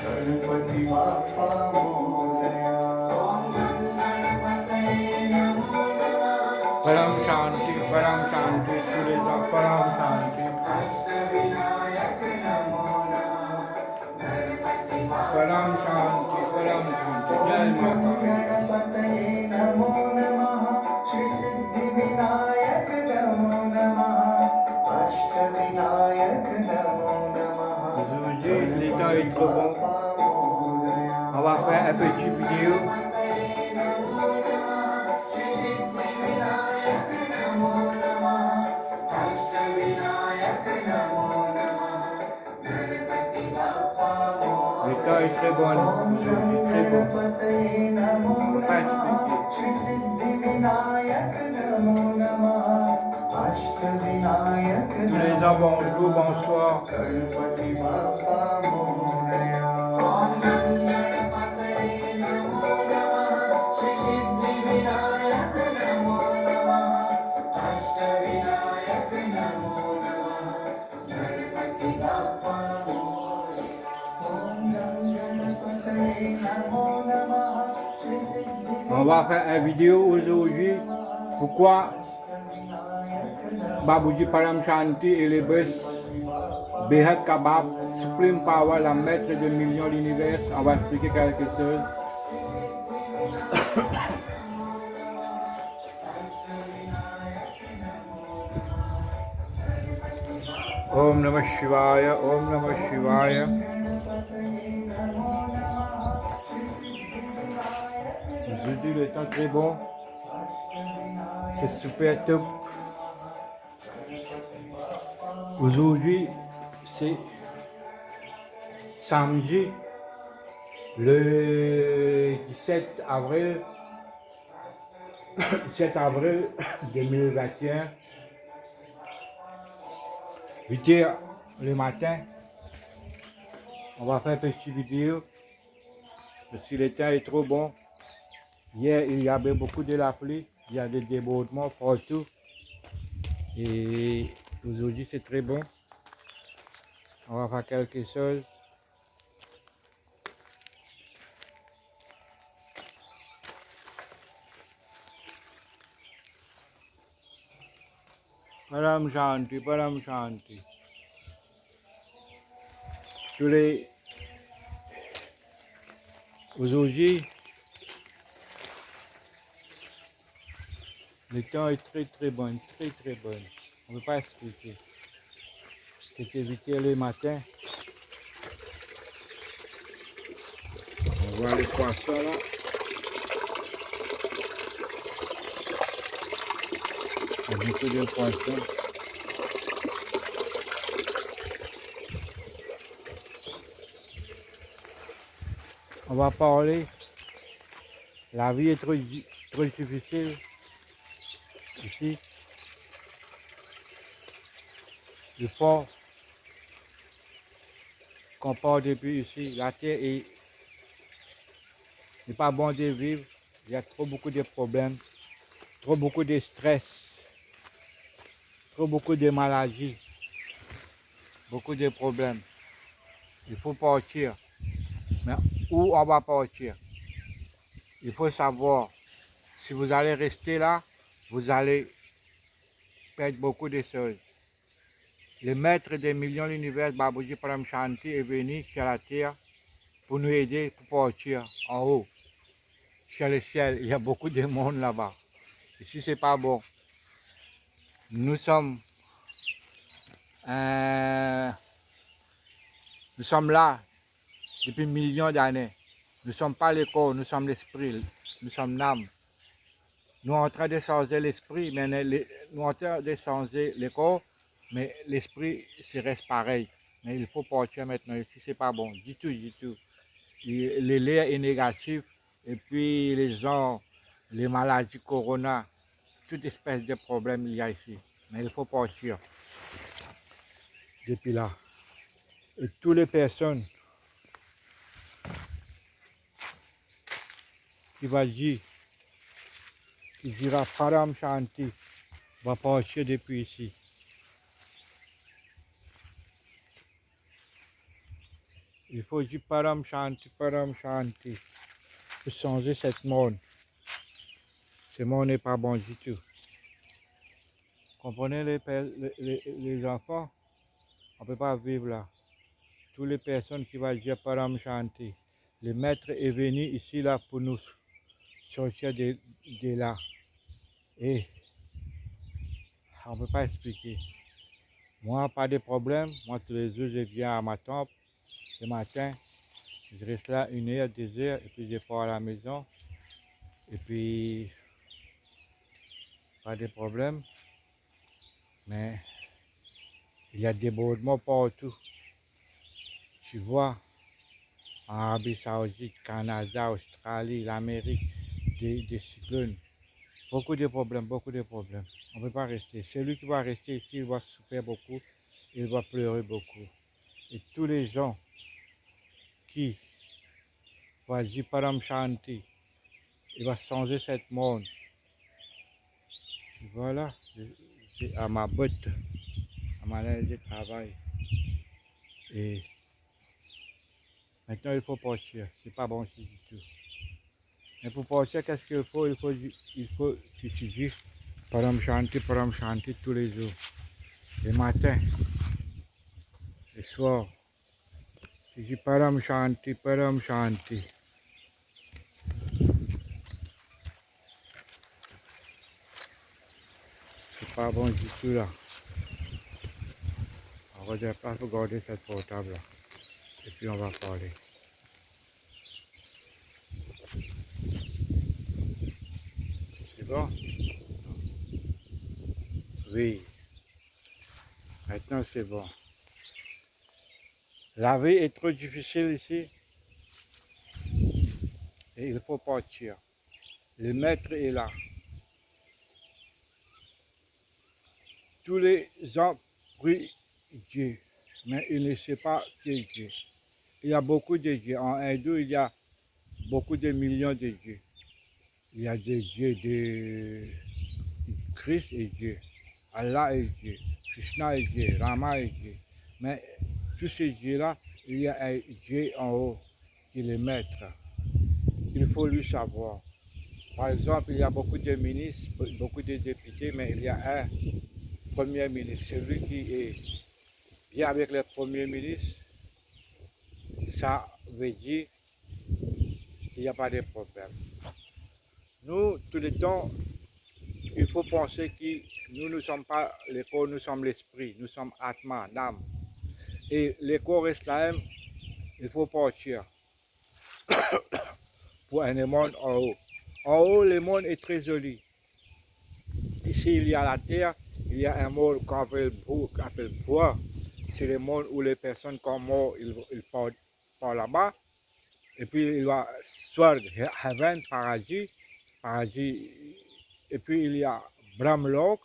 गणपति बाप्पा मोरया। ओम गणपतये नमो नमः। परम शांति, सुरेजा परम शांति। अष्टविनायक नमो नमः। गणपति परम बाप्पा शांति, जय माता दी। गणपतये नमो नमः। श्री सिद्धि विनायक नमो नमः। अष्टविनायक नमो नमः। Aujourd'hui, le temps est trop bon. On va faire un petit vidéo. Le temps est très bon aujourd'hui, très bon. On ne peut pas expliquer. Tous les ans, bonjour, bonsoir. On va faire une vidéo aujourd'hui. Pourquoi Babuji Param Shanti et les Bess Behat Kabab Supreme Power, la maître de millions de l'univers. On va expliquer quelque chose. Om Namah Shivaya, Om Namah Shivaya. Aujourd'hui le temps très bon. C'est super top. Aujourd'hui c'est samedi le 17 avril 2021. 8h le matin. On va faire une petite vidéo parce que le temps est trop bon. Hier il y avait beaucoup de la pluie, il y a des débordements partout. Et aujourd'hui c'est très bon. On va faire quelque chose. Param Shanti, Param Shanti. Aujourd'hui, le temps est très bon, très bon. On ne peut pas expliquer. C'était 8h le matin. On voit les poissons là. Il y a beaucoup de poissons. On va parler. La vie est trop difficile ici. Il faut qu'on part depuis ici. La terre n'est pas bon de vivre. Il y a beaucoup de problèmes, beaucoup de stress, beaucoup de maladies, beaucoup de problèmes. Il faut partir. Mais où on va partir? Il faut savoir, si vous allez rester là, vous allez perdre beaucoup de choses. Le maître des millions de l'univers, Babuji Param Shanti, est venu sur la terre pour nous aider pour partir en haut. Sur le ciel, il y a beaucoup de monde là-bas. Ici, c'est pas bon. Nous sommes là depuis millions d'années. Nous ne sommes pas le corps, nous sommes l'esprit, nous sommes l'âme. Nous sommes en train de changer l'esprit, mais nous sommes en train de changer le corps, mais l'esprit reste pareil. Mais il faut partir maintenant, ici c'est pas bon, du tout, du tout. L'air est négatif, et puis les gens, les maladies corona, toute espèce de problème il y a ici. Mais il faut partir depuis là. Et toutes les personnes qui vont dire, qui dira Param Shanti, va partir depuis ici. Il faut dire Param Shanti, Param Shanti. Pour changer cette monde. Ce monde n'est pas bon du tout. Comprenez les enfants? On ne peut pas vivre là. Toutes les personnes qui vont dire Param Shanti. Le maître est venu ici là pour nous sortir de là. Et on ne peut pas expliquer. Moi, pas de problème. Moi, tous les jours, je viens à ma temple le matin. Je reste là 1 heure, 2 heures, et puis je pars à la maison. Et puis, pas de problème. Mais il y a des débordements partout. Tu vois, en Arabie Saoudite, Canada, Australie, l'Amérique, des cyclones. Beaucoup de problèmes, beaucoup de problèmes. On ne peut pas rester. Celui qui va rester ici, il va souffrir beaucoup, il va pleurer beaucoup. Et tous les gens qui vont dire Param Shanti, il va changer ce monde. Voilà, c'est à ma botte, à ma ligne de travail. Et maintenant, il faut partir. C'est pas bon du tout. Mais pour partir, qu'est-ce qu'il faut? Il faut que tu dises Param Shanti tous les jours. Le matin, le soir. Tu dis Param Shanti, Param Shanti. C'est pas bon du tout là. On va dire pas regarder cette portable là. Et puis on va parler. C'est bon? Oui. Maintenant c'est bon. La vie est trop difficile ici. Et il faut partir. Le maître est là. Tous les gens prient Dieu, mais ils ne savent pas qui est Dieu. Il y a beaucoup de dieux. En hindou, il y a beaucoup de millions de dieux. Il y a des dieux de Christ est Dieu, Allah est Dieu, Krishna est Dieu, Rama est Dieu. Mais tous ces dieux-là, il y a un Dieu en haut qui est le maître. Il faut lui savoir. Par exemple, il y a beaucoup de ministres, beaucoup de députés, mais il y a un premier ministre. Celui qui est bien avec le premier ministre, ça veut dire qu'il n'y a pas de problème. Nous, tout le temps, il faut penser que nous ne sommes pas le corps, nous sommes l'esprit, nous sommes Atma, l'âme. Et le corps reste là, il faut partir pour un monde en haut. En haut, le monde est très joli. Ici, il y a la terre, il y a un monde qu'on appelle bois. C'est le monde où les personnes comme moi, ils partent par là-bas. Et puis, il y a Swarg, Heaven, paradis. Et puis, il y a Brahmlok,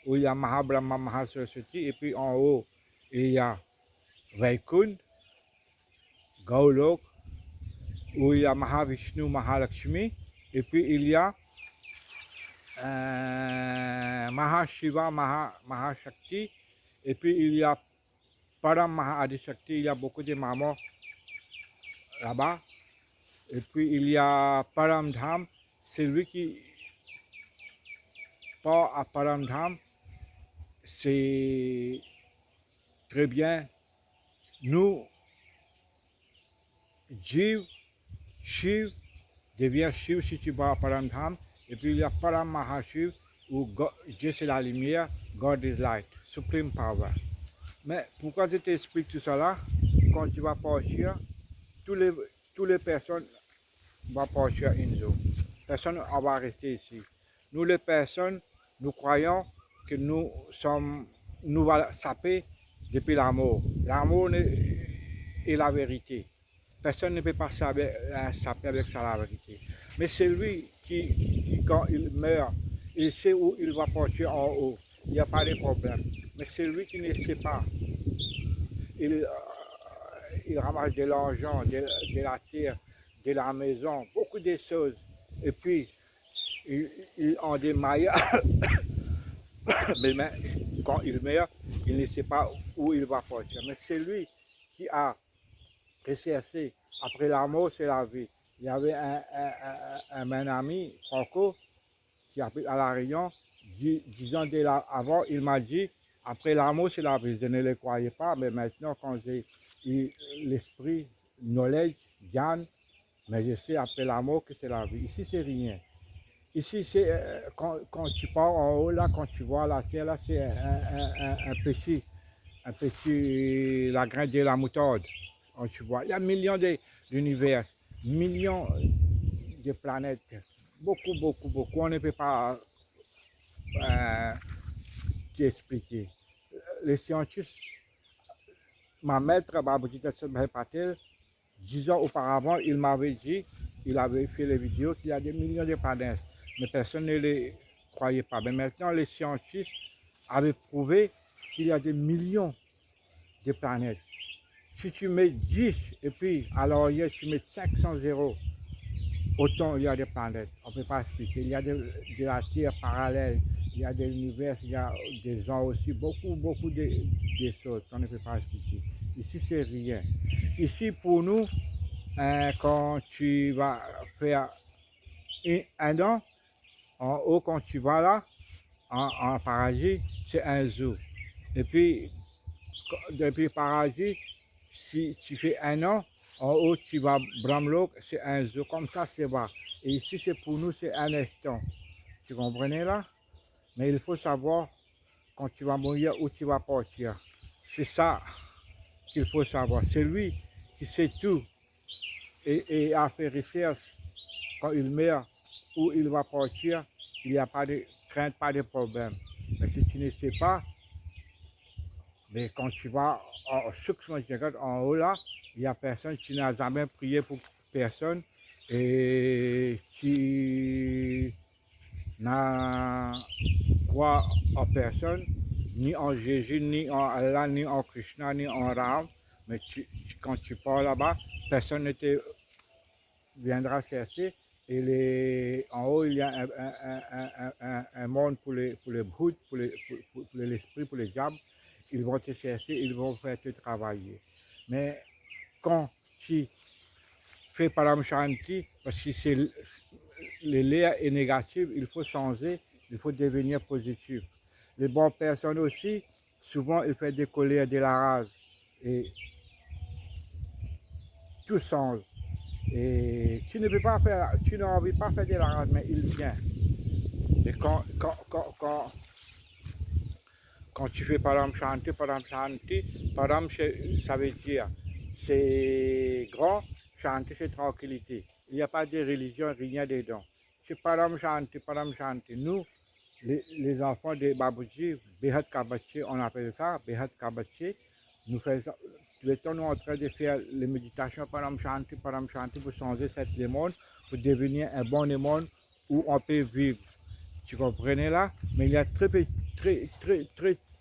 où il y a Mahabrahma, Mahasaraswati. Et puis, en haut, il y a Vaikund, Gaulok, où il y a Mahavishnu, Mahalakshmi. Et puis, il y a Mahashiva, Mahashakti. Et puis, il y a Param Mahadishakti, il y a beaucoup de mamans là-bas. Et puis, il y a Paramdham, c'est lui qui part à Paramdham. C'est très bien. Nous, Jiv, Shiv, devient Shiv si tu vas à Paramdham. Et puis, il y a Param Mahashiv, où Dieu c'est la lumière, God is light, supreme power. Mais pourquoi je t'explique tout ça là? Quand tu vas partir, toutes les personnes vont partir une zone. Personne ne va rester ici. Nous les personnes, nous croyons que nous allons saper depuis l'amour. L'amour est la vérité. Personne ne peut pas saper avec ça la vérité. Mais c'est lui qui, quand il meurt, il sait où il va partir en haut. Il n'y a pas de problème. Mais c'est lui qui ne sait pas. Il ramasse de l'argent, de la terre, de la maison, beaucoup de choses. Et puis, il en des maillards. Mais quand il meurt, il ne sait pas où il va partir. Mais c'est lui qui a rechercher. Après la mort, c'est la vie. Il y avait un ami, Franco, qui habite à La Réunion. 10 ans avant, il m'a dit, après la mort, c'est la vie. Je ne le croyais pas, mais maintenant, quand j'ai eu l'esprit, knowledge, Diane, mais je sais après la mort que c'est la vie. Ici, c'est rien. Ici, c'est quand tu pars en haut, là, quand tu vois la terre, là, c'est un petit, la graine de la moutarde. Quand tu vois, il y a millions d'univers, millions de planètes, beaucoup, beaucoup, beaucoup. On ne peut pas t'expliquer. Les scientifiques, ma maître, Babaji Tetsuya Patel, 10 ans auparavant, il m'avait dit, il avait fait les vidéos, qu'il y a des millions de planètes, mais personne ne les croyait pas. Mais maintenant, les scientifiques avaient prouvé qu'il y a des millions de planètes. Si tu mets 10 et puis à l'arrière, tu mets 500 zéros, autant il y a des planètes. On ne peut pas expliquer. Il y a de la Terre parallèle, il y a des univers, il y a des gens aussi, beaucoup, beaucoup de choses qu'on ne peut pas expliquer. Ici, c'est rien. Ici, pour nous, quand tu vas faire un an, en haut, quand tu vas là, en paradis, c'est un zoo. Et puis, depuis paradis, si tu fais un an, en haut, tu vas Bramlock, c'est un zoo. Comme ça, c'est bas. Et ici, c'est pour nous, c'est un instant. Tu comprenez là? Mais il faut savoir quand tu vas mourir où tu vas partir. C'est ça qu'il faut savoir. C'est lui qui sait tout et a fait recherche quand il meurt, où il va partir, il n'y a pas de crainte, pas de problème. Mais si tu ne sais pas, mais quand tu vas en haut là, il n'y a personne, tu n'as jamais prié pour personne et tu n'as crois en personne, ni en Jésus, ni en Allah, ni en Krishna, ni en Ram. Mais quand tu pars là-bas, personne ne te viendra chercher. Et en haut, il y a un monde pour les brutes, pour l'esprit, pour les diables. Ils vont te chercher, ils vont faire te travailler. Mais quand tu fais Param Shanti, parce que l'air est négatif, il faut changer, il faut devenir positif. Les bonnes personnes aussi, souvent, ils font des colères, de la rage. Et tout change. Et tu ne peux pas faire, tu n'as envie pas faire de la rage, mais il vient. Et quand tu fais Param Shanti, Param, ça veut dire c'est grand, Shanti c'est tranquillité. Il n'y a pas de religion, rien dedans. C'est Param Shanti. Nous, les enfants de Babuji, Behat Kabachi, on appelle ça, Behat Kabachi, nous faisons, tout le temps nous en train de faire les méditations Param Shanti pour changer cette monde, pour devenir un bon monde où on peut vivre. Tu comprenais là? Mais il y a très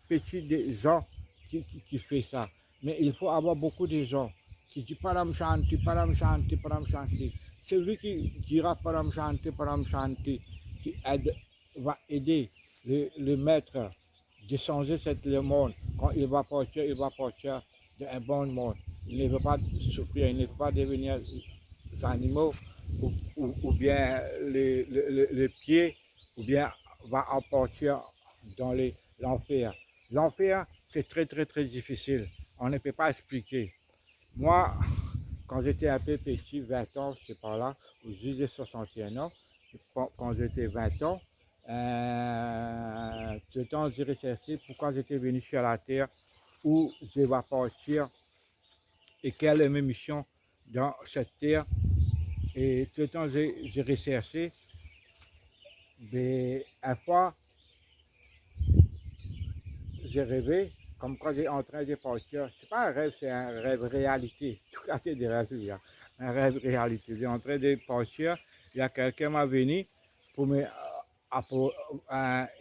petit des gens qui font ça. Mais il faut avoir beaucoup de gens qui disent Param Shanti, Param Shanti, Param Shanti. Celui qui dira Param Shanti, qui va aider le maître de changer le monde. Quand il va partir d'un bon monde. Il ne veut pas souffrir, il ne veut pas devenir des animaux ou bien les pieds ou bien va en partir dans l'enfer. L'enfer, c'est très difficile. On ne peut pas expliquer. Moi, quand j'étais un peu petit, 20 ans, je sais pas là, ou j'ai 61 ans, quand j'étais 20 ans, tout le temps j'ai recherché pourquoi j'étais venu sur la terre, où je vais partir et quelle est ma mission dans cette terre. Et tout le temps j'ai recherché. Mais une fois, j'ai rêvé, comme quand j'étais en train de partir. C'est pas un rêve, c'est un rêve réalité. Tout cas, c'est des rêves, hein. Un rêve réalité. J'ai en train de partir, il y a quelqu'un m'a venu pour me...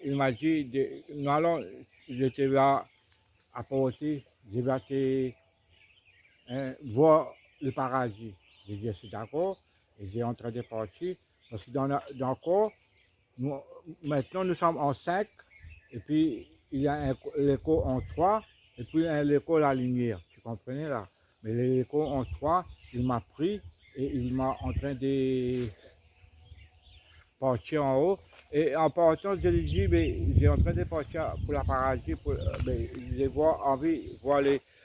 il m'a dit, nous allons, je te vais apporter, je vais te voir le paradis. J'ai dit, je suis d'accord, et j'ai en train de partir, parce que dans le corps, maintenant nous sommes en 5, et puis il y a l'écho en 3, et puis l'écho la lumière. Tu comprenais là? Mais l'écho en 3, il m'a pris et il m'a en train de partir en haut. Et en partant, je lui dis, mais j'ai en train de partir pour la paradis, mais j'ai envie de voir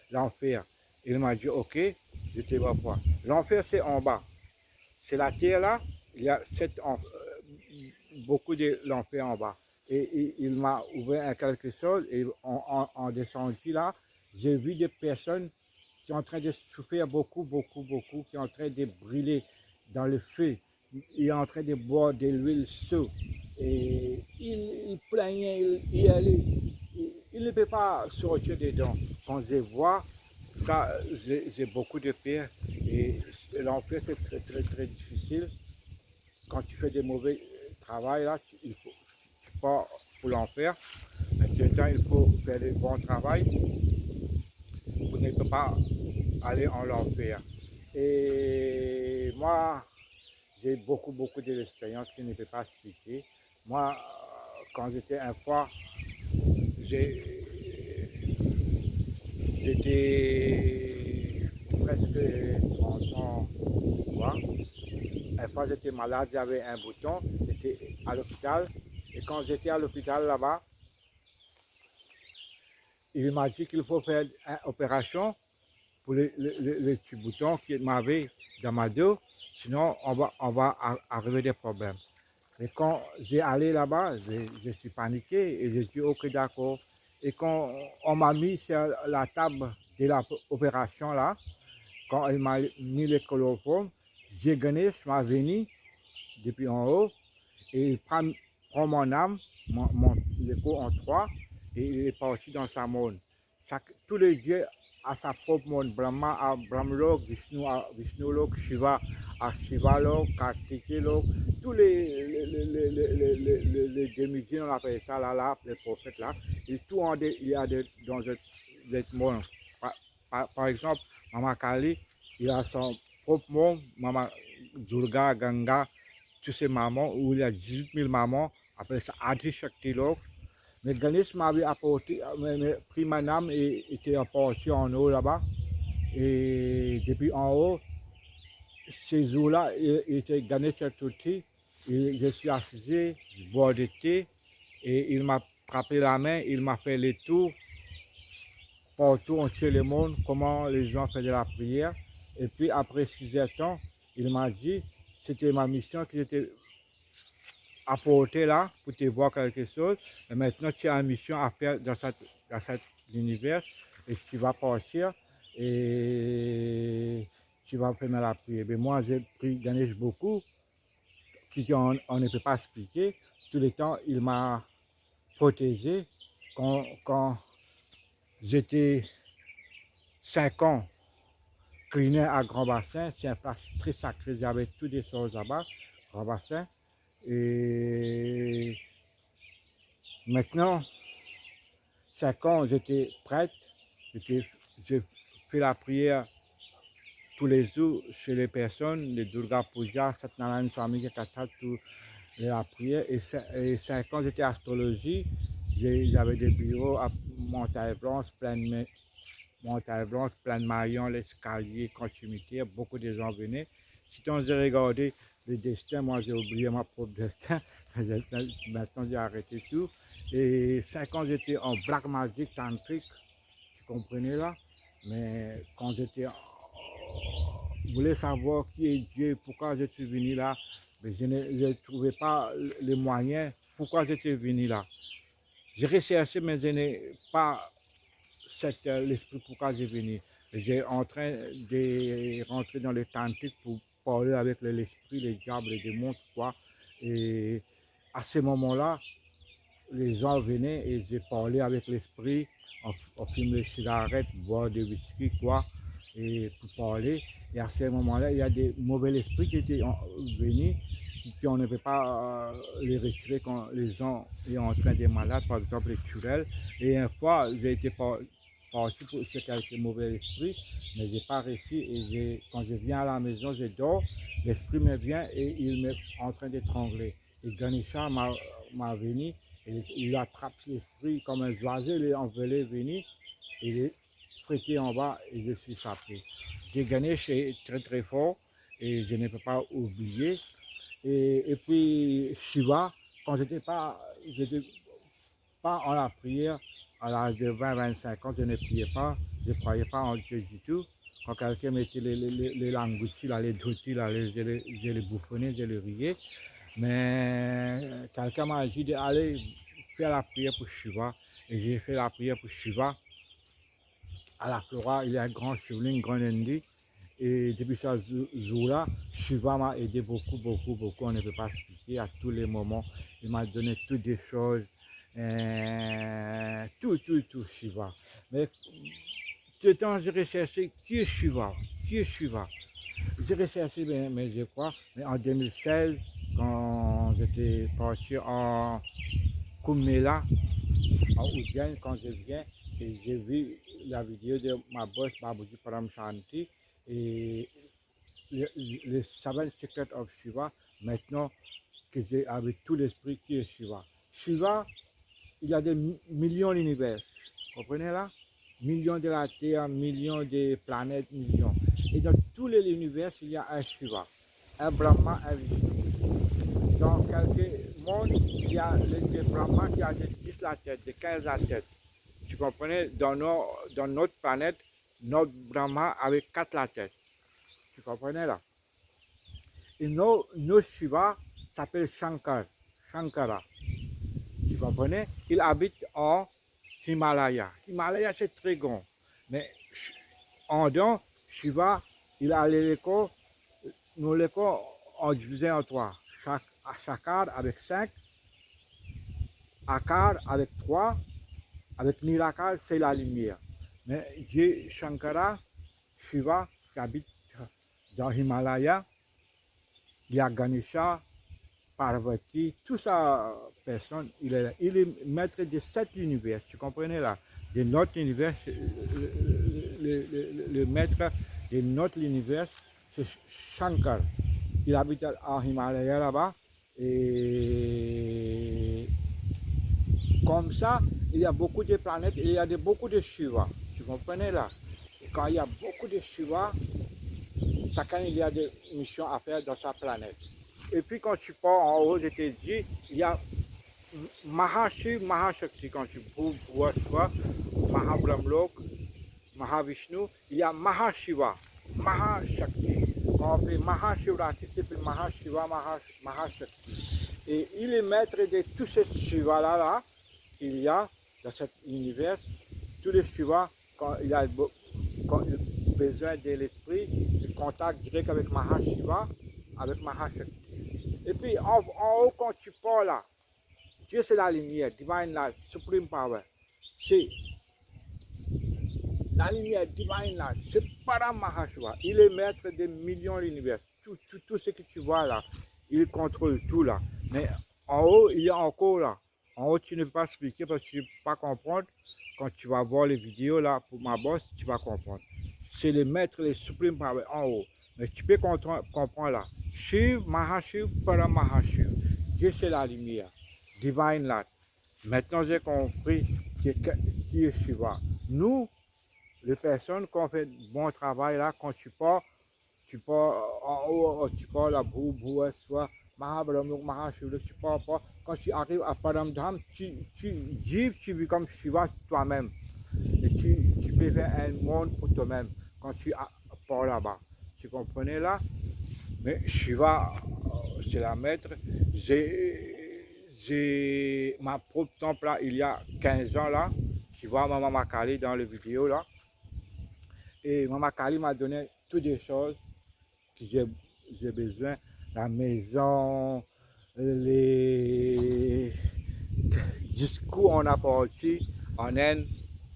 l'enfer. Il m'a dit, ok, je te vois pas. L'enfer, c'est en bas. C'est la terre là, il y a beaucoup de l'enfer en bas. Et il m'a ouvert quelque chose et en descendu là, j'ai vu des personnes qui sont en train de souffrir beaucoup, beaucoup, beaucoup, qui sont en train de brûler dans le feu. Il est en train de boire de l'huile chaude. Et il plaignait, il ne peut pas sortir dedans. Quand je vois ça, j'ai beaucoup de peur. Et l'enfer, c'est très, très, très difficile. Quand tu fais des mauvais travail, là, tu pars pour l'enfer. Maintenant, il faut faire des bons travail pour ne pas aller en l'enfer. Et moi, j'ai beaucoup, beaucoup d'expériences que je ne peux pas expliquer. Moi, quand j'étais un fois, j'étais presque 30 ans, tu vois. Une fois, j'étais malade, j'avais un bouton, j'étais à l'hôpital. Et quand j'étais à l'hôpital là-bas, il m'a dit qu'il faut faire une opération pour le petit bouton qu'il m'avait dans ma dos, sinon on va arriver des problèmes. Mais quand j'ai allé là-bas, je suis paniqué et j'ai dit ok d'accord. Et quand on m'a mis sur la table de l'opération là, quand il m'a mis le chloroforme, j'ai gagné, je m'a venu depuis en haut et il prend mon âme, l'écho en 3 et il est parti dans sa monde. Tous les dieux à sa propre monde. Brahma à Brahmlok, Vishnu à Vishnulok, Shiva à Shivalok, Kartikelok, tous les demi-dieux, on appelle ça là, les prophètes là, et tout il y a dans ce monde. Par exemple, Mama Kali, il a son propre monde, Mama Durga, Ganga, tous ces mamans, où il y a 18 000 mamans, après ça, Adi Shakti Lok. Mais Ganesh m'avait apporté, pris ma âme et était apporté en haut là-bas. Et depuis en haut, ces jours-là, il était Ganesh Chaturthi. Et je suis assis, je bois de thé, et il m'a frappé la main, il m'a fait les tours partout entier le monde, comment les gens faisaient la prière. Et puis après 6 heures, il m'a dit, c'était ma mission qui était apportée là pour te voir quelque chose. Et maintenant, tu as une mission à faire dans cet univers et tu vas partir et tu vas faire la prière. Mais moi, j'ai pris Ganesh beaucoup, on ne peut pas expliquer. Tout le temps, il m'a protégé. Quand j'étais 5 ans, cliné à Grand Bassin, c'est un place très sacré, j'avais toutes des choses là-bas, Grand Bassin. Et maintenant, 5 ans, j'étais prête, j'ai fait la prière tous les jours chez les personnes, les Durga Puja, Satnarayan Swami, Katha, tout la prière. Et 5 ans, j'étais astrologie, j'avais des bureaux à Montagne Blanche, plein de maillons, l'escalier, continuité, beaucoup de gens venaient. Si on a regardé le destin, moi j'ai oublié mon propre destin, maintenant j'ai arrêté tout. Et 5 ans j'étais en black magic tantrique, tu comprenais là. Mais quand je voulais savoir qui est Dieu, pourquoi je suis venu là, mais je ne trouvais pas les moyens, pourquoi j'étais venu là. J'ai recherché, mais je n'ai pas l'esprit pourquoi j'ai venu. J'ai en train de rentrer dans le tantrique pour parler avec l'esprit, les diables, les démons, quoi. Et à ce moment-là, les gens venaient et j'ai parlé avec l'esprit, on fume les cigarettes, boire des whisky, quoi, et pour parler. Et à ce moment-là, il y a des mauvais esprits qui étaient venus, on ne peut pas les retirer quand les gens sont en train de malades, par exemple les turels. Et une fois, j'ai été parti pour chercher quelques mauvais esprits, mais je n'ai pas réussi. Et quand je viens à la maison, je dors, l'esprit me vient et il m'est en train d'étrangler. Et Ganesha m'a venu, et il attrape l'esprit comme un oiseau, il est envolé, venu, il est prêté en bas et je suis sapé. J'ai gagné chez très très fort et je ne peux pas oublier. Et puis Shiva, quand j'étais pas en la prière, à l'âge de 20-25 ans, je ne priais pas, je ne croyais pas en Dieu du tout. Quand quelqu'un mettait les langoutis, là, les doutis, là, je les bouffonnais, je les riais. Mais quelqu'un m'a dit d'aller faire la prière pour Shiva. Et j'ai fait la prière pour Shiva. À la Flora, il y a un grand Shivling, grand Indi. Et depuis ce jour-là, Shiva m'a aidé beaucoup, beaucoup, beaucoup. On ne peut pas expliquer à tous les moments. Il m'a donné toutes des choses. Tout, Shiva. Mais tout le temps, j'ai recherché qui est Shiva, qui est Shiva. J'ai recherché, mais je crois, mais en 2016, quand j'étais parti en Kumela, en Ujjain, quand je viens, et j'ai vu la vidéo de ma boss Babuji Paramshanti et le Seven Secrets of Shiva, maintenant que j'ai avec tout l'esprit qui est Shiva. Shiva, il y a des millions d'univers, vous comprenez là? Millions de la Terre, millions de planètes, millions. Et dans tous les univers, il y a un Shiva, un Brahma, un Vishnu. Dans quelques mondes, il y a le Brahma qui a de 10 la tête, de 15 la tête. Tu comprenais? Dans notre planète, notre Brahma avec 4 la tête. Tu comprenais là? Et nos Shiva s'appelle Shankara. Tu comprenais? Il habite en Himalaya. Himalaya, c'est très grand. Mais en dedans, Shiva, il a l'écho, nous l'écho en divisé en trois. Shakar avec 5, Akar avec 3, avec Nirakar, c'est la lumière. Mais Dieu Shankara, Shiva, qui habite dans Himalaya, il y a Ganesha, Parvati, toute sa personne, il est maître de 7 univers, tu comprenais là? De notre univers, le maître de notre univers, c'est Shankar. Il habite en Himalaya là-bas. Et comme ça, il y a beaucoup de planètes, et il y a beaucoup de Shiva. Tu comprenais là? Et quand il y a beaucoup de Shiva, chacun il y a des missions à faire dans sa planète. Et puis quand tu pars en haut, je t'ai dit, il y a Mahashiv, Mahashakti, quand tu vois Mahabramlok, Mahavishnu, il y a Mahashiva, Mahashakti. Quand on fait Mahashivratri, c'est plus Mahashiva, Mahashakti. Et il est maître de tous ces Shivas-là qu'il y a dans cet univers. Tous les Shivas, quand il a besoin de l'esprit, il contacte direct avec Mahashiva, avec Mahashakti. Et puis en haut, quand tu pars là, Dieu c'est la lumière, divine light, supreme power. C'est la lumière, divine light, c'est Paramahashiva. Il est maître des millions d'univers. Tout ce que tu vois là, il contrôle tout là. Mais en haut, il y a encore là. En haut, tu ne peux pas expliquer parce que tu ne peux pas comprendre. Quand tu vas voir les vidéos là pour ma boss, tu vas comprendre. C'est le maître, le supreme power en haut. Mais tu peux comprendre là. Shiv, Mahashiv, Paramahashiv. Dieu c'est la lumière. Divine light. Maintenant j'ai compris qui est Shiva. Nous, les personnes qui ont fait bon travail là, quand tu pars en haut, tu pars là, soit Mahabharam, Mahashiv, tu pars pas. Quand tu arrives à Paramdham, tu vis comme Shiva toi-même. Et tu peux faire un monde pour toi-même quand tu pars là-bas. Tu comprenais là? Mais Shiva, c'est la maître. J'ai ma propre temple là, il y a 15 ans là. Tu vois Maman Makali dans les vidéos là. Et Maman Kali m'a donné toutes les choses que j'ai besoin. La maison, les... Jusqu'où on a parti en Inde,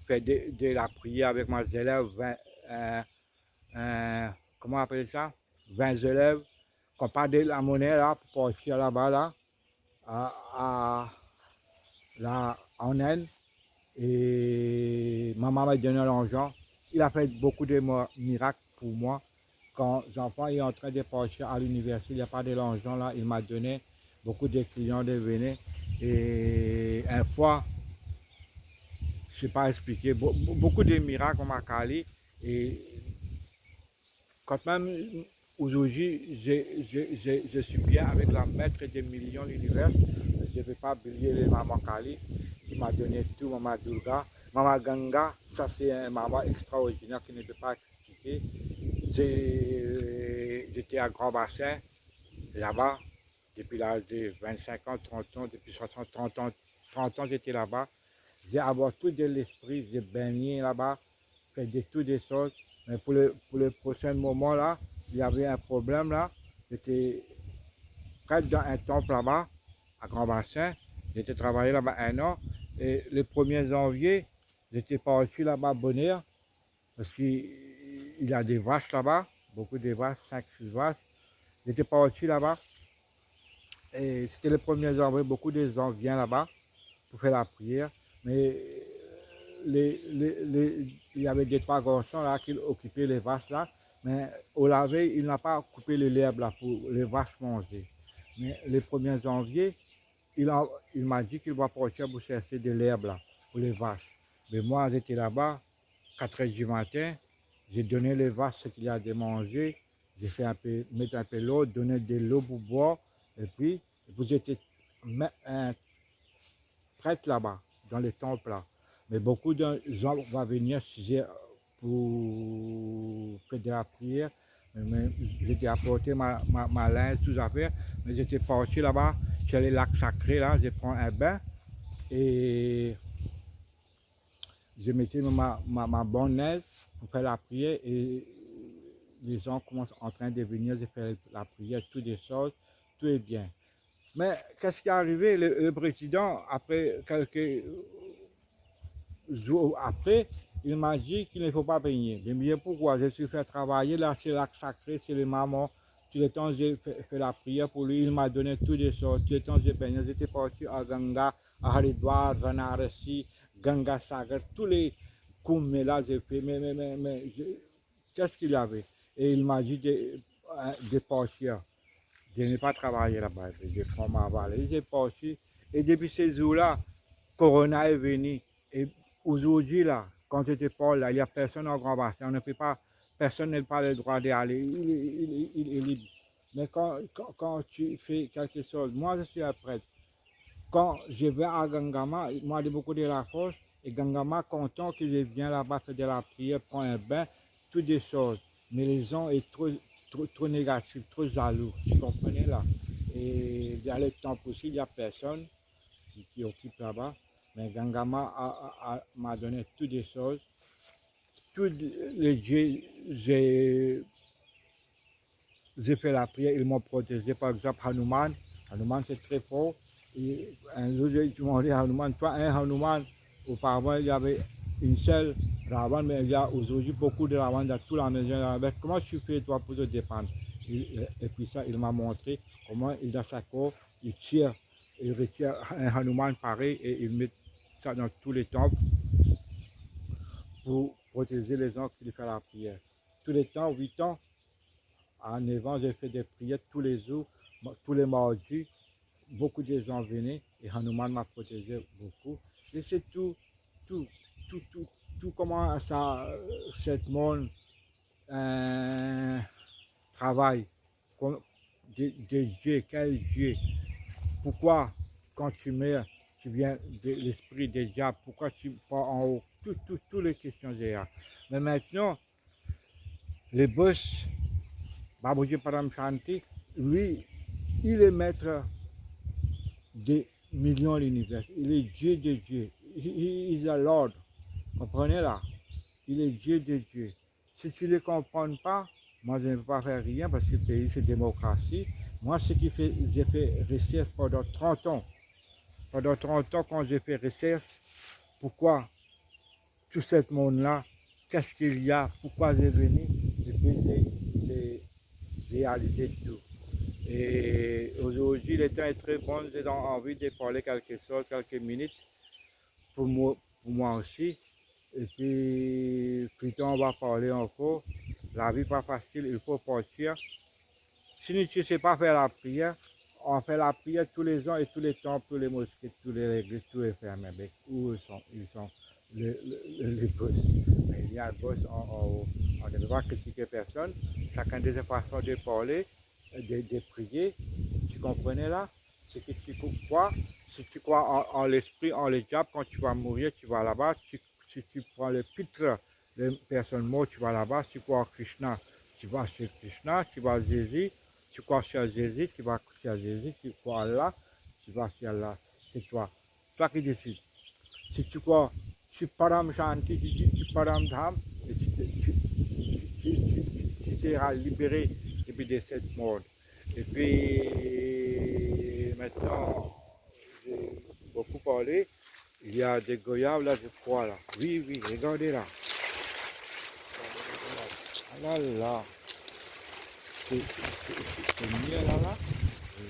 faire de la prière avec mes élèves, comment on appelle ça? 20 élèves, qu'on parle de la monnaie là, pour partir là-bas là, là, en Inde. Et maman m'a donné l'argent. Il a fait beaucoup de miracles pour moi. Quand l'enfant est en train de partir à l'université, il n'y a pas de l'argent là, il m'a donné beaucoup de clients de venir. Et une fois, sais pas expliquer. Beaucoup de miracles m'a calé et quand même aujourd'hui je suis bien avec la maître des millions de l'univers. Je ne vais pas oublier les maman Kali qui m'a donné tout, maman Durga. Maman Ganga, ça c'est un maman extraordinaire qui ne peut pas expliquer. J'étais à Grand Bassin, là-bas, depuis l'âge de 25 ans, 30 ans, depuis 60, 30 ans j'étais là-bas. J'ai abordé tout de l'esprit, j'ai baigné là-bas, fait de toutes des choses. Mais pour le prochain moment là, il y avait un problème là. J'étais près dans un temple là-bas, à Grand Bassin. J'étais travaillé là-bas un an. Et le 1er janvier, j'étais parti là-bas à Bonheur, parce qu'il y a des vaches là-bas, beaucoup de vaches, 5-6 vaches. J'étais parti là-bas. Et c'était le 1er janvier, beaucoup de gens viennent là-bas pour faire la prière. Mais il y avait des trois garçons là qui occupaient les vaches là. Mais au laver, il n'a pas coupé l'herbe là pour les vaches manger. Mais le 1er janvier, il m'a dit qu'il va partir pour chercher de l'herbe là pour les vaches. Mais moi, j'étais là-bas, 4 heures du matin, j'ai donné les vaches ce qu'il y a de manger, j'ai fait mettre un peu l'eau, donner de l'eau pour boire, et puis j'étais un prêtre là-bas, dans le temple là. Mais beaucoup de gens vont venir pour faire de la prière. J'étais apporté ma linge, tout à fait, mais j'étais parti là-bas, sur les lacs sacrés là, je prends un bain et je mettais ma bonne neige pour faire la prière et les gens commencent en train de venir, de faire la prière, toutes les choses, tout est bien. Mais qu'est-ce qui est arrivé? Le président, après quelques jours après, il m'a dit qu'il ne faut pas payer. Je me dis pourquoi? Je suis fait travailler là, c'est lac sacré, c'est les mamans. Tout le temps, j'ai fait la prière pour lui. Il m'a donné toutes les choses. Tout le temps, j'ai payé. J'étais parti à Ganga, à Haridwar, Varanasi, Ganga Sagar, tous les kumbh là, j'ai fait. Mais qu'est-ce qu'il y avait? Et il m'a dit de partir, de ne pas travailler là-bas. Je prends ma valise, j'ai parti. Et depuis ces jours-là, Corona est venu. Et aujourd'hui, là, quand je te parle, là, il n'y a personne en Grand Bassin. On ne peut pas, personne n'a pas le droit d'y aller. Il est libre. Mais quand tu fais quelque chose, moi je suis un prêtre. Quand je vais à Gangama, moi j'ai beaucoup de la force. Et Gangama, content que je viens là-bas faire de la prière, prendre un bain, toutes des choses. Mais les gens sont trop négatifs, trop jaloux. Tu comprenez là? Et dans le temps aussi, il n'y a personne qui occupe là-bas. Mais Gangama m'a donné toutes des choses. Tous les dieux, j'ai fait la prière, ils m'ont protégé. Par exemple, Hanuman. Hanuman, c'est très fort. Et un jour, j'ai demandé à Hanuman, toi, un Hanuman, auparavant, il y avait une seule Ravan, mais il y a aujourd'hui beaucoup de Ravan dans toute la maison. Comment tu fais, toi, pour te défendre? Et puis ça, il m'a montré comment il a sa corps, il tire, il retire un Hanuman pareil et il met ça dans tous les temples pour protéger les gens qui font la prière. Tous les temps, 8 ans, en 9 ans, j'ai fait des prières tous les jours, tous les mardis. Beaucoup de gens venaient et Hanuman m'a protégé beaucoup. Et c'est tout, tout, tout, tout comment ça, cette monde travaille. De Dieu, quel Dieu? Pourquoi quand tu meurs, tu viens de l'esprit des diables? Pourquoi tu pars en haut? Toutes les questions j'ai là. Mais maintenant, le boss, Babuji Param Shanti, lui, il est maître des millions de l'univers. Il est Dieu de Dieu. Il est l'ordre. Comprenez là? Il est Dieu de Dieu. Si tu ne le comprends pas, moi je ne peux pas faire rien parce que le pays c'est démocratie. Moi, ce qui fait, j'ai fait recherche pendant 30 ans. Pendant 30 ans, quand j'ai fait recherche, pourquoi tout ce monde-là, qu'est-ce qu'il y a, pourquoi j'ai venu, et puis j'ai réalisé tout. Et aujourd'hui, le temps est très bon, j'ai envie de parler quelque chose, quelques minutes pour moi aussi. Et puis, plus tard, on va parler encore. La vie n'est pas facile, il faut partir. Si tu ne sais pas faire la prière, on fait la prière tous les ans et tous les temples, tous les mosquées, tous les églises, tout est fermé. Mais où ils sont? Ils sont les boss. Mais il y a un boss on ne peut pas critiquer personne. Chacun de ses façons de parler, de prier. Tu comprenais là? Ce que tu crois, si tu crois en l'esprit, en le diable, quand tu vas mourir, tu vas là-bas. Si tu prends le pitre des personnes mortes, tu vas là-bas. Si tu crois en Krishna, tu vas chez Krishna. Tu vas à Jésus, tu crois sur Jésus, tu vas chez Jésus. Tu crois en Allah, tu vas chez Allah. C'est toi. Toi qui décides. Si tu crois, tu param shanti, tu param dham, et tu seras libéré depuis des sept morts. Et puis maintenant, j'ai beaucoup parlé. Il y a des goyaves là, je crois là. Oui, oui, regardez là. Ah là là, c'est mieux là là. Oui.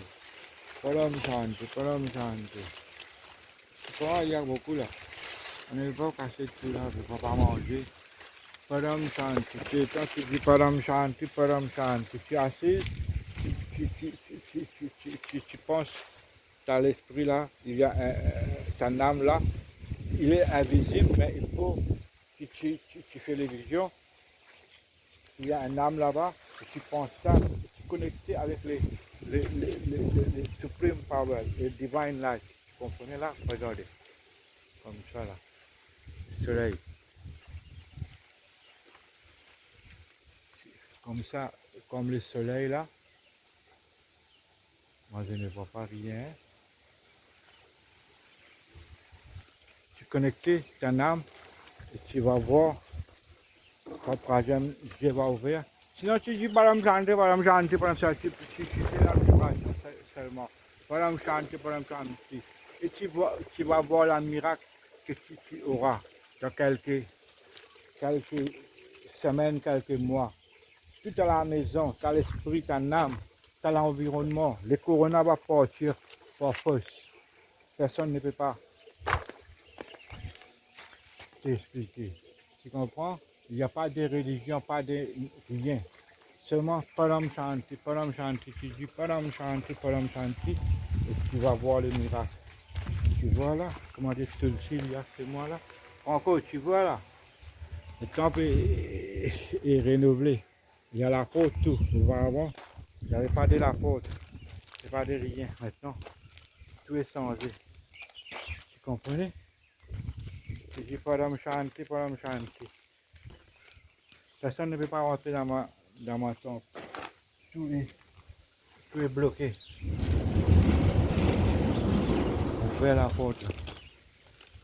Param shanti, param shanti. Tu crois, il y a beaucoup là. On ne peut pas casser tout là, on ne peut pas manger. Param Shanti, tu dis Param Shanti, Param Shanti. Tu es assis, tu penses, tu as l'esprit là, il y a ton âme là, il est invisible, mais il faut que tu fais les visions. Il y a un âme là-bas, et tu penses ça, tu es connecté avec les Supreme Power, les Divine Light. Tu comprenez là? Regardez, comme ça là, le soleil. Comme ça, comme le soleil là, moi je ne vois pas rien. Tu es connecté, ton âme, et tu vas voir, ton troisième Dieu va ouvrir. Sinon tu dis Param Shanti, Param Shanti, Param Shanti, tu fais la vibration seulement. Param Shanti, Param Shanti. Et tu vas voir la miracle que tu auras dans quelques semaines, quelques mois. Tu es à la maison, tu as l'esprit, ton âme, tu as l'environnement. Le corona va partir par force. Personne ne peut pas t'expliquer. Tu comprends? Il n'y a pas de religion, pas de rien. Seulement Param Shanti, Param Shanti. Tu dis Param Shanti, Param Shanti, et tu vas voir le miracle. Tu vois là, comment dire, Tulsi, il y a chez moi là. Encore, tu vois là, le temple est renouvelé. Il y a la porte, tout. Auparavant, il n'y avait pas de la porte, il n'y a pas de rien. Maintenant, tout est changé. Tu comprenais? Tu dis Param Shanti, Param Shanti. Personne ne peut pas rentrer dans ma temple. Tout est bloqué. Ouvrir la porte.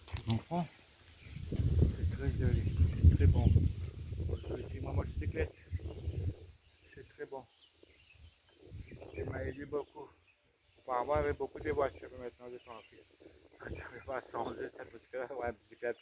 Tu comprends? C'est très joli. C'est très bon. Je dis ma motocyclette. C'est très bon. Il m'a aidé beaucoup. Auparavant, il y avait beaucoup de voitures, mais maintenant, je suis tranquille. Je ne vais pas changer cette motocyclette. Ouais, bicyclette,